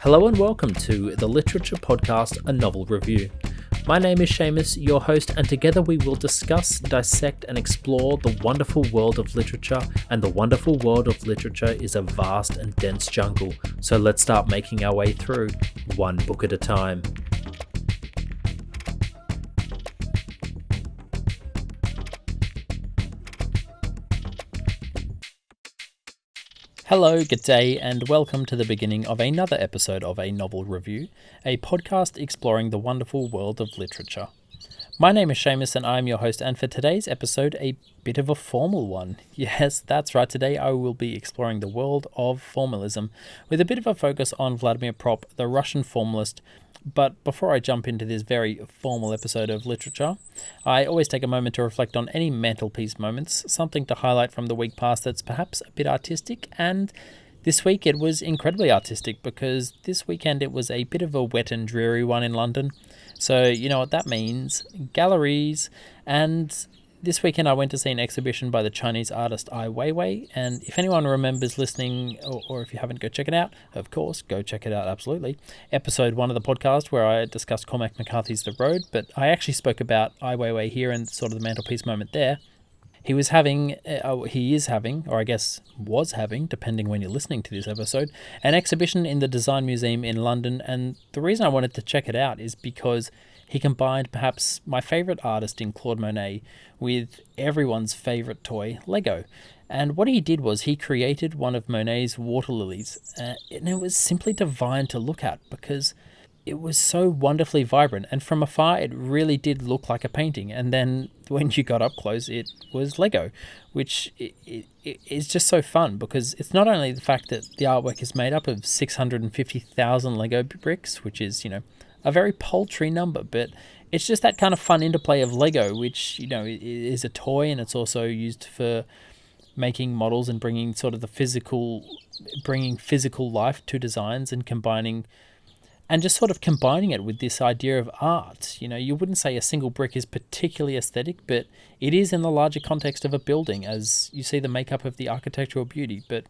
Hello and welcome to the Literature Podcast, A Novel Review. My name is Seamus, your host, and together we will discuss, dissect, and explore the wonderful world of literature. And the wonderful world of literature is a vast and dense jungle, so let's start making our way through, one book at a time. Hello, good day, and welcome to the beginning of another episode of A Novel Review, a podcast exploring the wonderful world of literature. My name is Seamus and I'm your host, and for today's episode, a bit of a formal one. Yes, that's right, today I will be exploring the world of formalism, with a bit of a focus on Vladimir Prop, the Russian formalist. But before I jump into this very formal episode of literature, I always take a moment to reflect on any mantelpiece moments, something to highlight from the week past that's perhaps a bit artistic, and this week it was incredibly artistic because this weekend it was a bit of a wet and dreary one in London. So you know what that means, galleries, and this weekend I went to see an exhibition by the Chinese artist Ai Weiwei, and if anyone remembers listening, or if you haven't, go check it out. Of course, go check it out, absolutely. Episode 1 of the podcast where I discussed Cormac McCarthy's The Road, but I actually spoke about Ai Weiwei here and sort of the mantelpiece moment there. He is having, or I guess was having, depending when you're listening to this episode, an exhibition in the Design Museum in London, and the reason I wanted to check it out is because he combined perhaps my favourite artist in Claude Monet with everyone's favourite toy, Lego. And what he did was he created one of Monet's water lilies, and it was simply divine to look at because it was so wonderfully vibrant, and from afar it really did look like a painting, and then when you got up close it was Lego, which is just so fun because it's not only the fact that the artwork is made up of 650,000 Lego bricks, which is, a very paltry number, but it's just that kind of fun interplay of Lego, which, is a toy, and it's also used for making models and bringing physical life to designs and combining it with this idea of art. You wouldn't say a single brick is particularly aesthetic, but it is in the larger context of a building as you see the makeup of the architectural beauty. But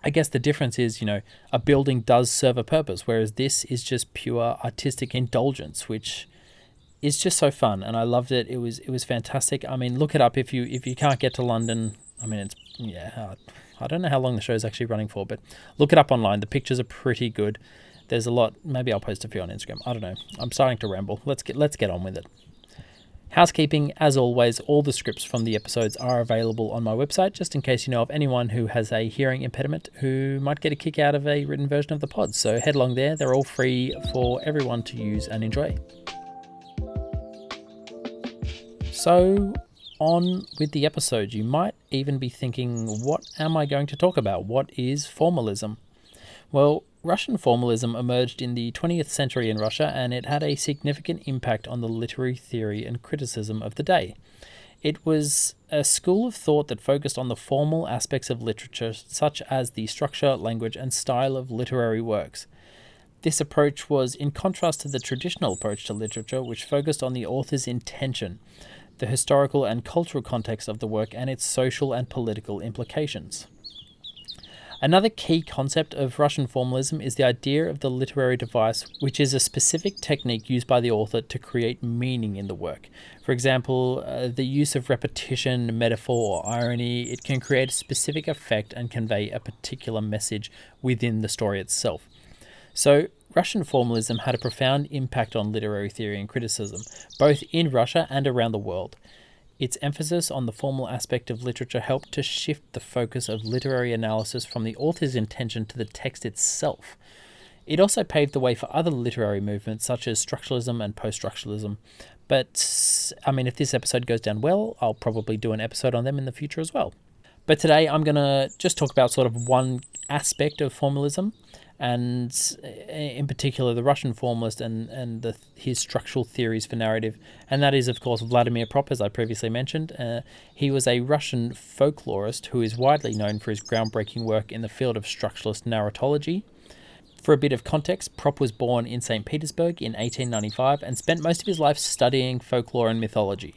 I guess the difference is, a building does serve a purpose, whereas this is just pure artistic indulgence, which is just so fun. And I loved it. It was fantastic. I mean, look it up if you can't get to London. I mean, I don't know how long the show is actually running for, but look it up online. The pictures are pretty good. There's a lot. Maybe I'll post a few on Instagram. I don't know. I'm starting to ramble. Let's get on with it. Housekeeping, as always, all the scripts from the episodes are available on my website, just in case you know of anyone who has a hearing impediment who might get a kick out of a written version of the pod. So head along there. They're all free for everyone to use and enjoy. So on with the episode. You might even be thinking, what am I going to talk about? What is formalism? Well, Russian formalism emerged in the 20th century in Russia, and it had a significant impact on the literary theory and criticism of the day. It was a school of thought that focused on the formal aspects of literature, such as the structure, language, and style of literary works. This approach was in contrast to the traditional approach to literature, which focused on the author's intention, the historical and cultural context of the work, and its social and political implications. Another key concept of Russian formalism is the idea of the literary device, which is a specific technique used by the author to create meaning in the work. For example, the use of repetition, metaphor, or irony. It can create a specific effect and convey a particular message within the story itself. So, Russian formalism had a profound impact on literary theory and criticism, both in Russia and around the world. Its emphasis on the formal aspect of literature helped to shift the focus of literary analysis from the author's intention to the text itself. It also paved the way for other literary movements such as structuralism and post-structuralism. But, if this episode goes down well, I'll probably do an episode on them in the future as well. But today I'm going to just talk about sort of one aspect of formalism, and in particular the Russian formalist and his structural theories for narrative, and that is of course Vladimir Prop, as I previously mentioned. He was a Russian folklorist who is widely known for his groundbreaking work in the field of structuralist narratology. For a bit of context, Prop was born in St. Petersburg in 1895 and spent most of his life studying folklore and mythology.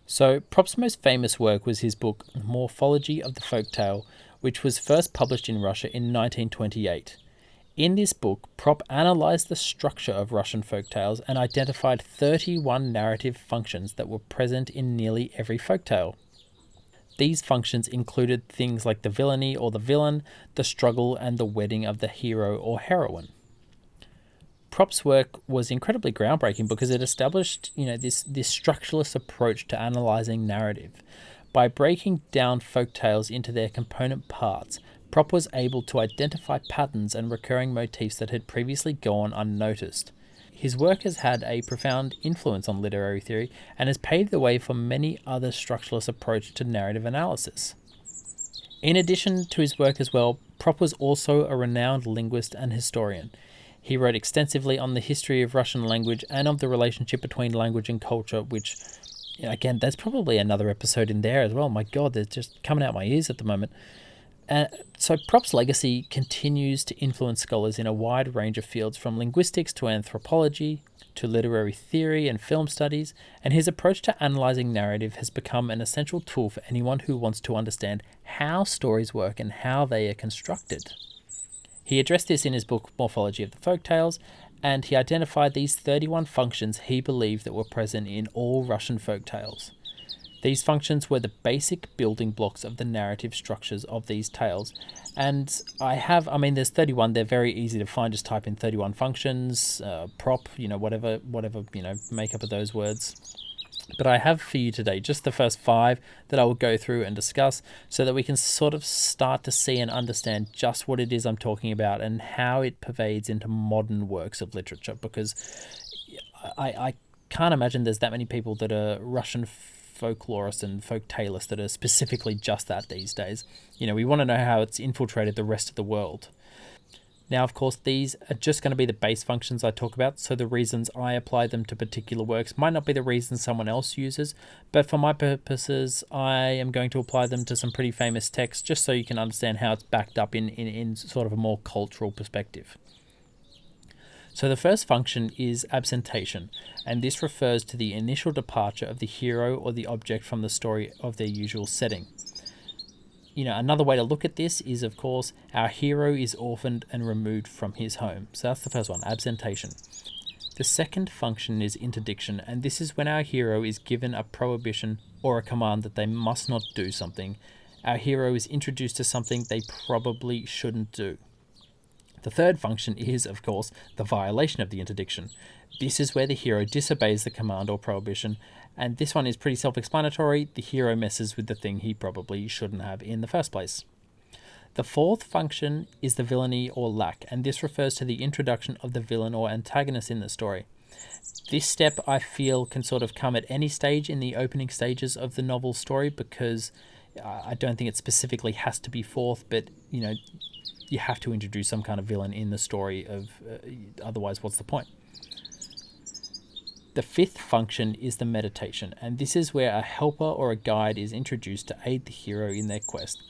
So Prop's most famous work was his book Morphology of the Folktale, which was first published in Russia in 1928. In this book, Prop analysed the structure of Russian folktales and identified 31 narrative functions that were present in nearly every folktale. These functions included things like the villainy or the villain, the struggle, and the wedding of the hero or heroine. Prop's work was incredibly groundbreaking because it established, this structuralist approach to analysing narrative. By breaking down folktales into their component parts, Prop was able to identify patterns and recurring motifs that had previously gone unnoticed. His work has had a profound influence on literary theory and has paved the way for many other structuralist approaches to narrative analysis. In addition to his work as well, Prop was also a renowned linguist and historian. He wrote extensively on the history of Russian language and of the relationship between language and culture, which, again, there's probably another episode in there as well. My God, they're just coming out my ears at the moment. So Prop's legacy continues to influence scholars in a wide range of fields, from linguistics to anthropology to literary theory and film studies, and his approach to analysing narrative has become an essential tool for anyone who wants to understand how stories work and how they are constructed. He addressed this in his book Morphology of the Folktales, and he identified these 31 functions he believed that were present in all Russian folktales. These functions were the basic building blocks of the narrative structures of these tales. And there's 31, they're very easy to find. Just type in 31 functions, prop, whatever, make up of those words. But I have for you today just the first 5 that I will go through and discuss so that we can sort of start to see and understand just what it is I'm talking about and how it pervades into modern works of literature, because I can't imagine there's that many people that are Russian folklorists and folktalists that are specifically just that these days. We want to know how it's infiltrated the rest of the world. Now, of course, these are just going to be the base functions I talk about, so the reasons I apply them to particular works might not be the reasons someone else uses, but for my purposes, I am going to apply them to some pretty famous texts just so you can understand how it's backed up in sort of a more cultural perspective. So the first function is absentation, and this refers to the initial departure of the hero or the object from the story of their usual setting. Another way to look at this is, of course, our hero is orphaned and removed from his home. So that's the first one, absentation. The second function is interdiction, and this is when our hero is given a prohibition or a command that they must not do something. Our hero is introduced to something they probably shouldn't do. The third function is, of course, the violation of the interdiction. This is where the hero disobeys the command or prohibition, and this one is pretty self-explanatory. The hero messes with the thing he probably shouldn't have in the first place. The fourth function is the villainy or lack, and this refers to the introduction of the villain or antagonist in the story. This step, I feel, can sort of come at any stage in the opening stages of the novel story, because I don't think it specifically has to be fourth, but, you have to introduce some kind of villain in the story, otherwise what's the point? The fifth function is the meditation, and this is where a helper or a guide is introduced to aid the hero in their quest.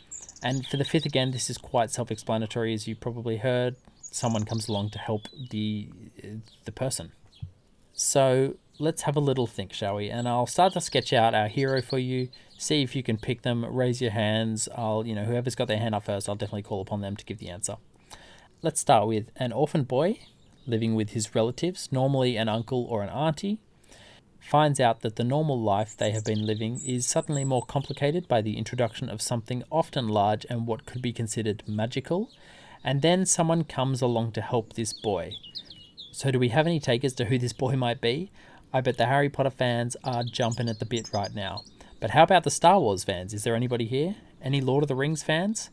And for the fifth, again, this is quite self-explanatory, as you probably heard. Someone comes along to help the person. So let's have a little think, shall we? And I'll start to sketch out our hero for you. See if you can pick them. Raise your hands. Whoever's got their hand up first, I'll definitely call upon them to give the answer. Let's start with an orphan boy living with his relatives, normally an uncle or an auntie, finds out that the normal life they have been living is suddenly more complicated by the introduction of something often large and what could be considered magical, and then someone comes along to help this boy. So do we have any takers to who this boy might be? I bet the Harry Potter fans are jumping at the bit right now. But how about the Star Wars fans? Is there anybody here? Any Lord of the Rings fans?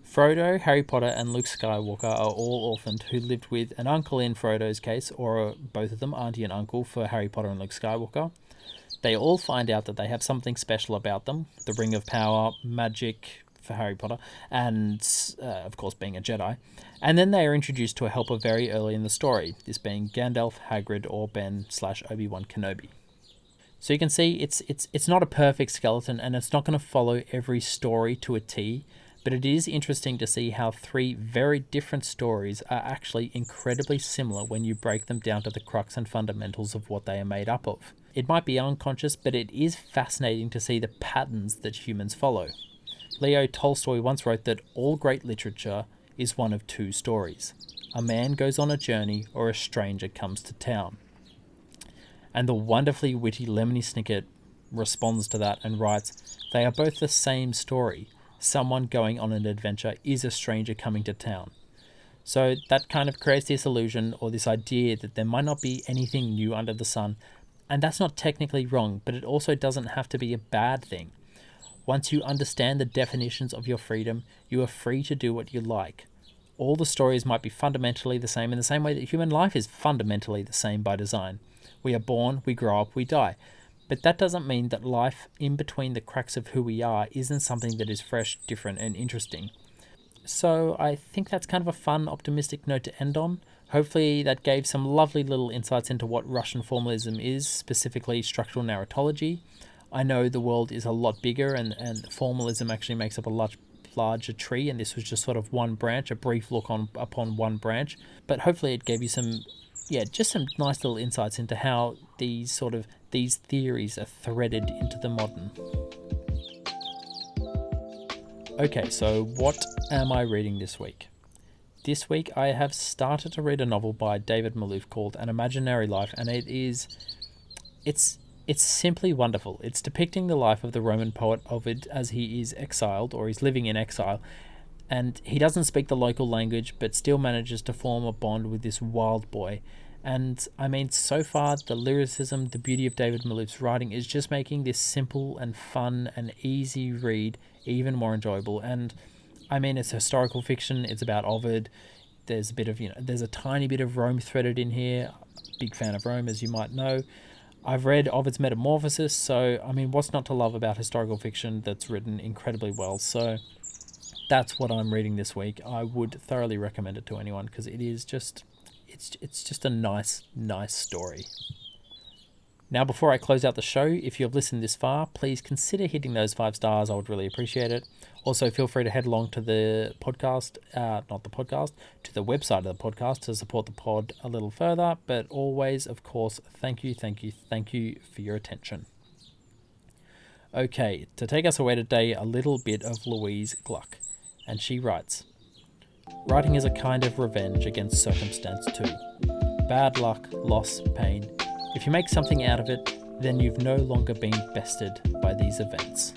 Frodo, Harry Potter, and Luke Skywalker are all orphaned who lived with an uncle in Frodo's case, or both of them, auntie and uncle, for Harry Potter and Luke Skywalker. They all find out that they have something special about them, the Ring of Power, magic for Harry Potter, and, of course, being a Jedi. And then they are introduced to a helper very early in the story, this being Gandalf, Hagrid, or Ben/Obi-Wan Kenobi. So you can see it's not a perfect skeleton, and it's not going to follow every story to a T, but it is interesting to see how 3 very different stories are actually incredibly similar when you break them down to the crux and fundamentals of what they are made up of. It might be unconscious, but it is fascinating to see the patterns that humans follow. Leo Tolstoy once wrote that all great literature is one of two stories. A man goes on a journey or a stranger comes to town. And the wonderfully witty Lemony Snicket responds to that and writes, they are both the same story. Someone going on an adventure is a stranger coming to town. So that kind of creates this illusion or this idea that there might not be anything new under the sun. And that's not technically wrong, but it also doesn't have to be a bad thing. Once you understand the definitions of your freedom, you are free to do what you like. All the stories might be fundamentally the same in the same way that human life is fundamentally the same by design. We are born, we grow up, we die. But that doesn't mean that life in between the cracks of who we are isn't something that is fresh, different, and interesting. So I think that's kind of a fun, optimistic note to end on. Hopefully that gave some lovely little insights into what Russian formalism is, specifically structural narratology. I know the world is a lot bigger and formalism actually makes up a lot larger tree, and this was just sort of one branch, a brief look upon one branch. But hopefully it gave you some nice little insights into how these theories are threaded into the modern. Okay, so what am I reading this week? This week I have started to read a novel by David Malouf called An Imaginary Life, and it's simply wonderful. It's depicting the life of the Roman poet Ovid as he is exiled, or he's living in exile, and he doesn't speak the local language but still manages to form a bond with this wild boy. And I mean, so far the lyricism, the beauty of David Malouf's writing is just making this simple and fun and easy read even more enjoyable. And I mean, it's historical fiction, it's about Ovid, there's a tiny bit of Rome threaded in here. Big fan of Rome, as you might know. I've read Ovid's Metamorphosis, so I mean, what's not to love about historical fiction that's written incredibly well? So that's what I'm reading this week. I would thoroughly recommend it to anyone because it is just, it's just a nice story. Now, before I close out the show, if you've listened this far, please consider hitting those 5 stars. I would really appreciate it. Also, feel free to head along to the podcast, to the website of the podcast to support the pod a little further. But always, of course, thank you for your attention. Okay, to take us away today, a little bit of Louise Gluck. And she writes, writing is a kind of revenge against circumstance too. Bad luck, loss, pain. If you make something out of it, then you've no longer been bested by these events.